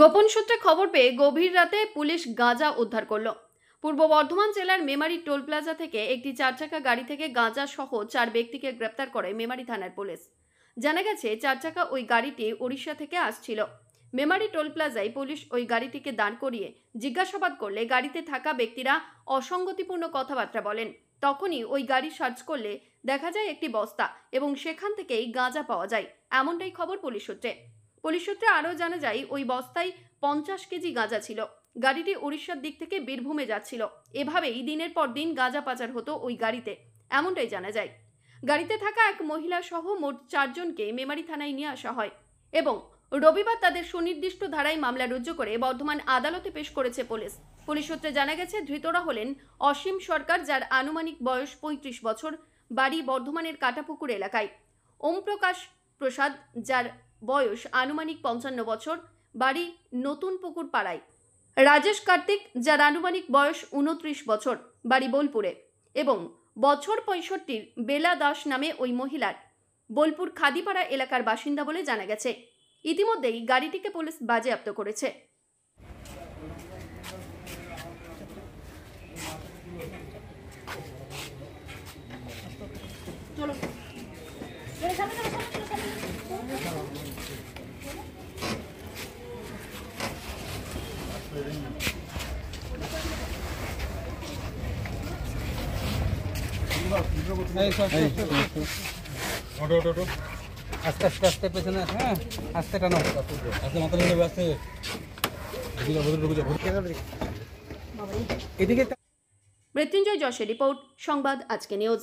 গোপন সূত্রে খবর পেয়ে গভীর রাতে পুলিশ গাঁজা উদ্ধার করল। পূর্ব বর্ধমান জেলার মেমারি টোল প্লাজা থেকে একটি 4 চাকা গাড়ি থেকে গাঁজা সহ 4 ব্যক্তিকে গ্রেপ্তার করে মেমারি থানার পুলিশ। জানা গেছে 4 চাকা ওই গাড়িটি ওড়িশা থেকে আসছিল। মেমারি টোল প্লাজায় পুলিশ ওই গাড়িটিকে দাঁড় করিয়ে জিজ্ঞাসাবাদ করলে গাড়িতে থাকা ব্যক্তিরা অসঙ্গতিপূর্ণ কথাবার্তা বলেন। তখনই ওই গাড়ি সার্চ করলে দেখা যায় একটি বস্তা এবং সেখান থেকেই গাঁজা পাওয়া যায়, এমনটাই খবর পুলিশ সূত্রে। পুলিশ সূত্রে আরও জানা যায় ওই বস্তায় 50 কেজি গাঁজা ছিল। গাড়িটি উড়িষ্যার দিক থেকে বীরভূমে যাচ্ছিল। এভাবেই দিনের পর দিন গাঁজা পাচার হতো ওই গাড়িতে, এমনটাই জানা যায়। গাড়িতে থাকা এক মহিলা সহ মোট 4 জনকে মেমারি থানায় নিয়ে আসা হয় এবং রবিবার তাদের সুনির্দিষ্ট ধারায় মামলা রুজু করে বর্ধমান আদালতে পেশ করেছে পুলিশ। পুলিশ সূত্রে জানা গেছে ধৃতরা হলেন অসীম সরকার, যার আনুমানিক বয়স 35 বছর, বাড়ি বর্ধমানের কাটাপুকুর এলাকায়; ওম প্রকাশ প্রসাদ, যার বয়স আনুমানিক 55 বছর, বাড়ি নতুন পুকুর পাড়ায়; রাজেশ কার্তিক, যার আনুমানিক বয়স 29 বছর, বাড়ি বোলপুরে; এবং বছর 65 বেলা দাস নামে ওই মহিলার বোলপুর খাদিপাড়া এলাকার বাসিন্দা বলে জানা গেছে। ইতিমধ্যেই গাড়িটিকে পুলিশ বাজেয়াপ্ত করেছে। আস্তে আস্তে আস্তে পেছনে, হ্যাঁ আস্তে টানো, আস্তে মাথা নেবে, আস্তে মৃত্যুঞ্জয় যশের রিপোর্ট, সংবাদ আজকে নিউজ।